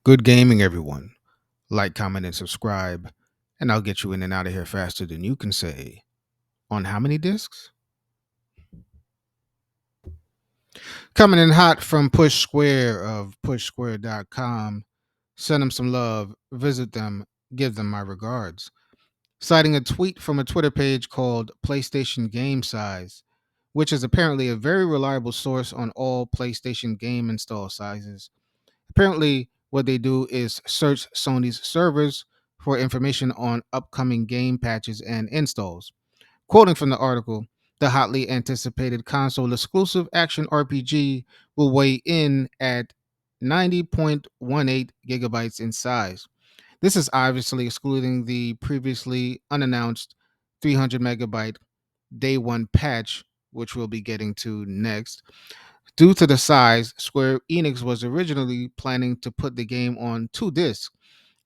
Good gaming, everyone. Like, comment, and subscribe, and I'll get you in and out of here faster than you can say. On how many discs? Coming in hot from Push Square of pushsquare.com. Send them some love, visit them, give them my regards. Citing a tweet from a Twitter page called PlayStation Game Size, which is apparently a very reliable source on all PlayStation game install sizes. Apparently, what they do is search Sony's servers for information on upcoming game patches and installs. Quoting from the article, the hotly anticipated console exclusive action RPG will weigh in at 90.18 gigabytes in size. This is obviously excluding the previously unannounced 300 megabyte day one patch, which we'll be getting to next. Due to the size, Square Enix was originally planning to put the game on two discs,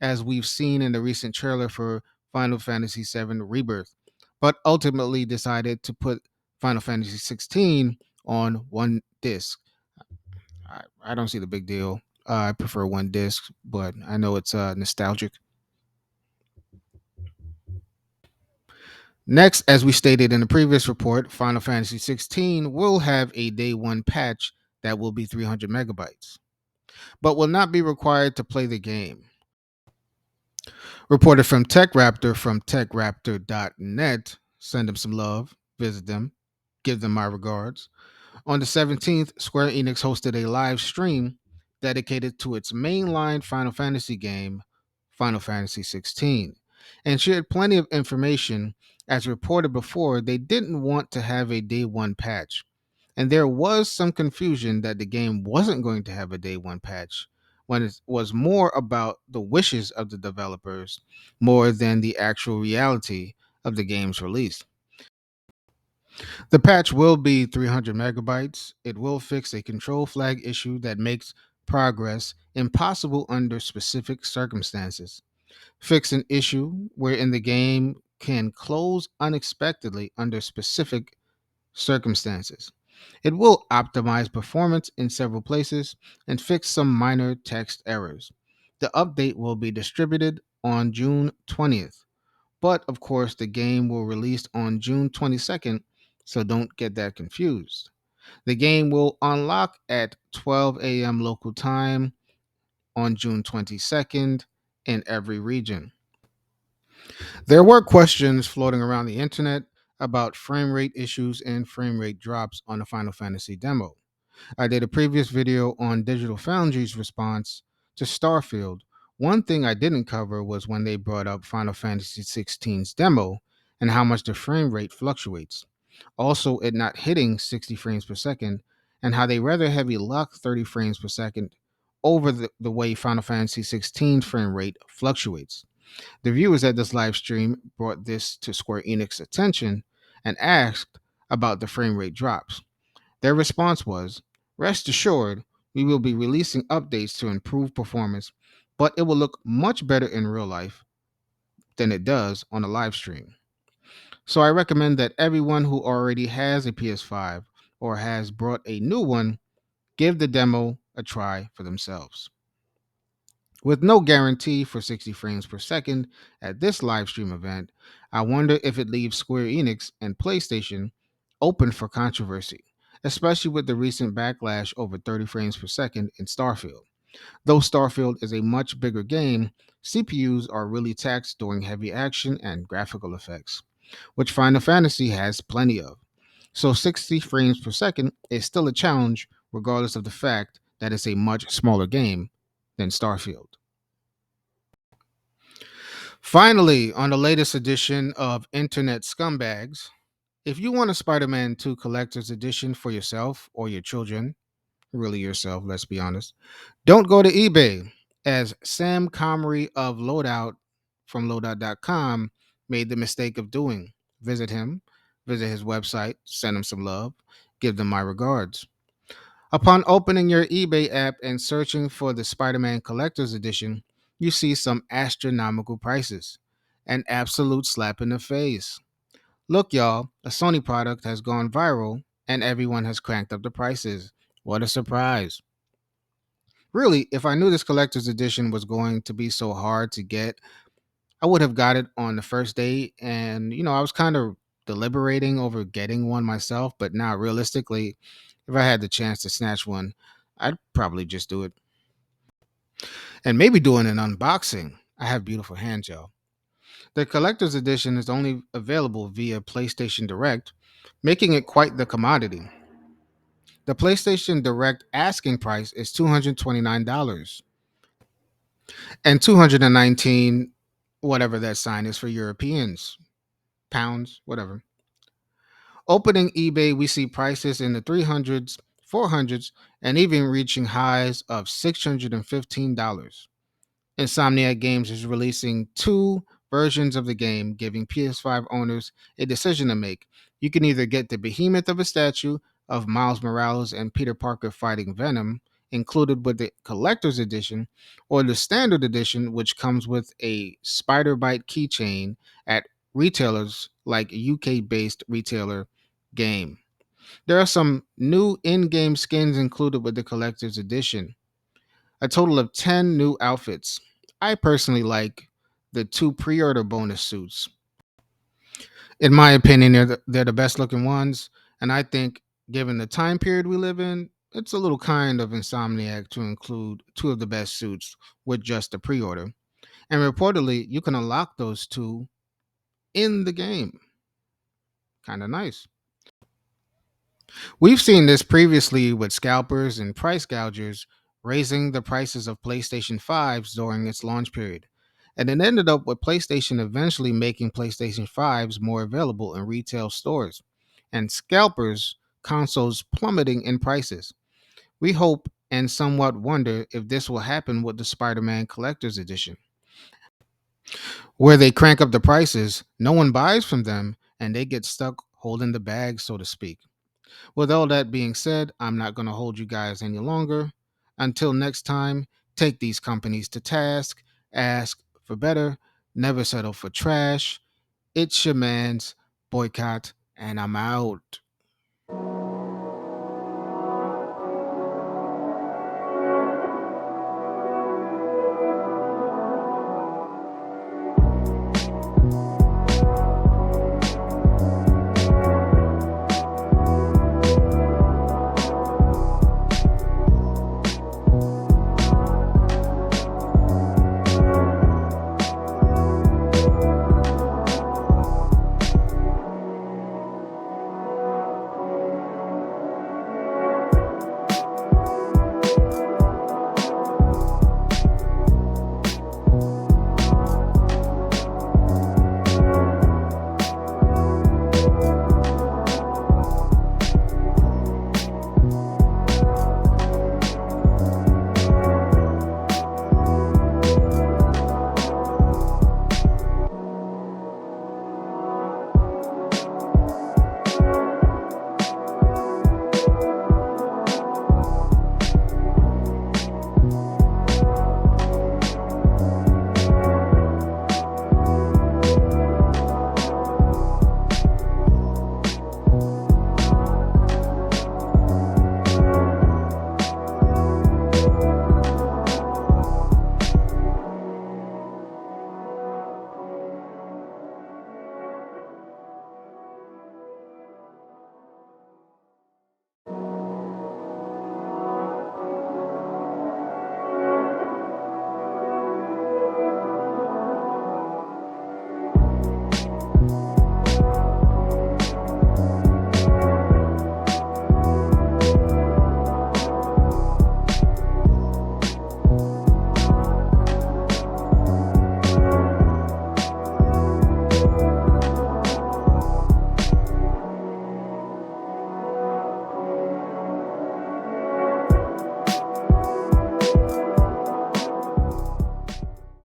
as we've seen in the recent trailer for Final Fantasy VII Rebirth, but ultimately decided to put Final Fantasy 16 on one disc. I don't see the big deal. I prefer one disc, but I know it's nostalgic. Next, as we stated in the previous report, Final Fantasy 16 will have a day one patch that will be 300 megabytes, but will not be required to play the game. Reported from TechRaptor.net. Send them some love, visit them, give them my regards. On the 17th, Square Enix hosted a live stream dedicated to its mainline Final Fantasy game, Final Fantasy 16, and shared plenty of information. As reported before, they didn't want to have a day one patch, and there was some confusion that the game wasn't going to have a day one patch when it was more about the wishes of the developers more than the actual reality of the game's release. The patch will be 300 megabytes. It will fix a control flag issue that makes progress impossible under specific circumstances. Fix an issue wherein the game can close unexpectedly under specific circumstances. It will optimize performance in several places and fix some minor text errors. The update will be distributed on June 20th, but of course, the game will release on June 22nd, so don't get that confused. The game will unlock at 12 a.m. local time on June 22nd in every region. There were questions floating around the internet about frame rate issues and frame rate drops on the Final Fantasy demo. I did a previous video on Digital Foundry's response to Starfield. One thing I didn't cover was when they brought up Final Fantasy 16's demo and how much the frame rate fluctuates. Also, it not hitting 60 frames per second, and how they rather heavy lock 30 frames per second over the way Final Fantasy 16 frame rate fluctuates. The viewers at this live stream brought this to Square Enix's attention and asked about the frame rate drops. Their response was, rest assured, we will be releasing updates to improve performance, but it will look much better in real life than it does on a live stream. So I recommend that everyone who already has a PS5 or has brought a new one give the demo a try for themselves. With no guarantee for 60 frames per second at this live stream event, I wonder if it leaves Square Enix and PlayStation open for controversy, especially with the recent backlash over 30 frames per second in Starfield. Though Starfield is a much bigger game, CPUs are really taxed during heavy action and graphical effects, which Final Fantasy has plenty of. So 60 frames per second is still a challenge, regardless of the fact that it's a much smaller game than Starfield. Finally, on the latest edition of Internet Scumbags, if you want a Spider Man 2 collector's edition for yourself or your children, really yourself, let's be honest, don't go to eBay, as Sam Comrie of Loadout from loadout.com made the mistake of doing. Visit him, visit his website, send him some love, give them my regards. Upon opening your eBay app and searching for the Spider Man Collector's Edition, you see some astronomical prices. An absolute slap in the face. Look, y'all, a Sony product has gone viral and everyone has cranked up the prices. What a surprise. Really, if I knew this collector's edition was going to be so hard to get, I would have got it on the first date. And, I was kind of deliberating over getting one myself, but now realistically, if I had the chance to snatch one, I'd probably just do it. And maybe doing an unboxing. I have beautiful hand gel. The collector's edition is only available via PlayStation Direct, making it quite the commodity. The PlayStation Direct asking price is $229 and 219 whatever that sign is for Europeans, pounds, whatever. Opening eBay, we see prices in the 300s, 400s, and even reaching highs of $615. Insomniac Games is releasing two versions of the game, giving PS5 owners a decision to make. You can either get the behemoth of a statue of Miles Morales and Peter Parker fighting Venom, included with the collector's edition, or the standard edition, which comes with a Spider Bite keychain at retailers like UK based retailer Game. There are some new in game skins included with the collector's edition, a total of 10 new outfits. I personally like the two pre order bonus suits. In my opinion, they're the best looking ones. And I think, given the time period we live in, it's a little kind of Insomniac to include two of the best suits with just a pre order. And reportedly, you can unlock those two in the game. Kind of nice. We've seen this previously with scalpers and price gougers raising the prices of PlayStation 5s during its launch period. And it ended up with PlayStation eventually making PlayStation 5s more available in retail stores, and scalpers' consoles plummeting in prices. We hope and somewhat wonder if this will happen with the Spider Man Collector's Edition, where they crank up the prices, no one buys from them, and they get stuck holding the bag, so to speak. With all that being said, I'm not going to hold you guys any longer. Until next time, take these companies to task, ask for better, never settle for trash. It's your man's boycott, and I'm out.